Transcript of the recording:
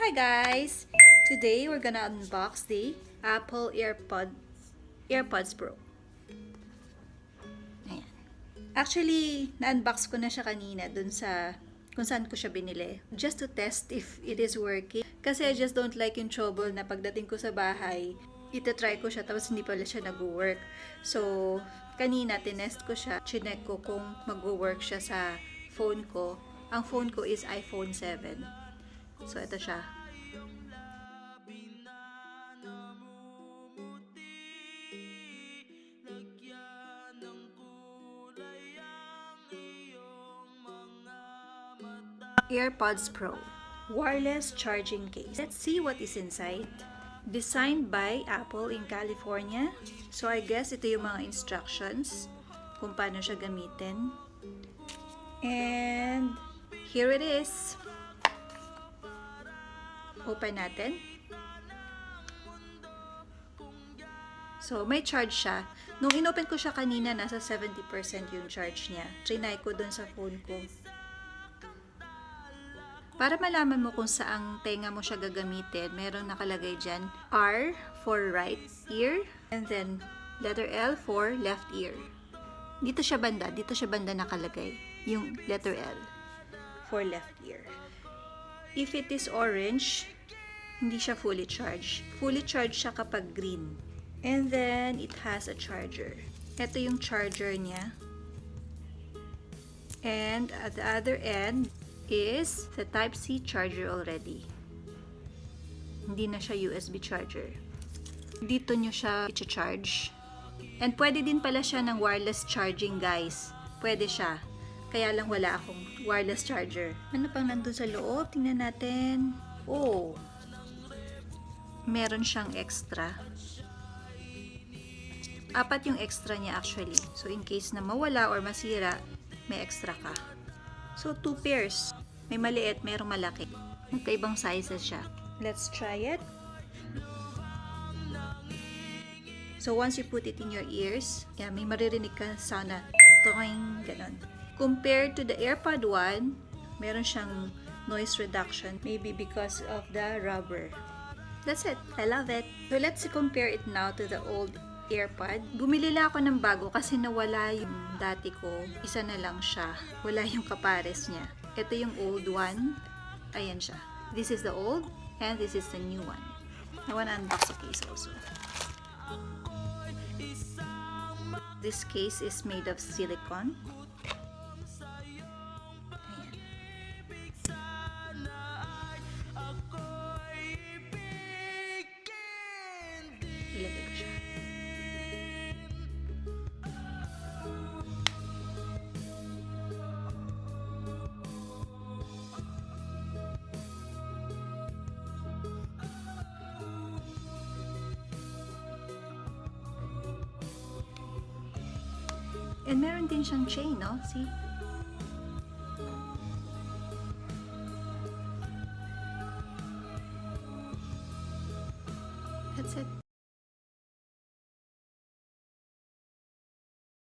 Hi guys! Today we're gonna unbox the Apple AirPods Pro. Ayan. Actually, na-unbox ko na siya kanina dun sa kung saan ko siya binili. Just to test if it is working. Kasi I just don't like yung trouble na pagdating ko sa bahay, itatry ko siya tapos hindi pala siya nag-work. So, kanina tinest ko siya. Chinek ko kung mag-work siya sa phone ko. Ang phone ko is iPhone 7. So, ito siya. AirPods Pro. Wireless charging case. Let's see what is inside. Designed by Apple in California. So, I guess ito yung mga instructions kung paano siya gamitin. And, here it is. Open natin. So, may charge siya. Nung inopen ko siya kanina, nasa 70% yung charge niya. Trinay ko dun sa phone ko. Para malaman mo kung saang tenga mo siya gagamitin, meron nakalagay dyan, R for right ear, and then letter L for left ear. Dito siya banda nakalagay, yung letter L for left ear. If it is orange, hindi siya fully charged. Fully charged siya kapag green. And then, it has a charger. Ito yung charger niya. And at the other end is the Type-C charger already. Hindi na siya USB charger. Dito nyo siya i-charge. And pwede din pala siya ng wireless charging, guys. Pwede siya. Kaya lang wala akong wireless charger. Ano pang nandun sa loob? Tingnan natin. Oh! Meron siyang extra. 4 yung extra niya actually. So, in case na mawala or masira, may extra ka. So, 2 pairs. May maliit, mayroong malaki. Magkaibang sizes siya. Let's try it. So, once you put it in your ears, yeah, may maririnig ka sound na toing, ganon. Compared to the AirPod 1, meron siyang noise reduction. Maybe because of the rubber. That's it. I love it. So, let's compare it now to the old AirPod. Bumili lang ako ng bago kasi nawala yung dati ko. Isa na lang siya. Wala yung kapares niya. Ito yung old one. Ayan siya. This is the old and this is the new one. I wanna unbox the case also. This case is made of silicone. Ilagay ko siya. And meron din siyang chain, no? See? That's it.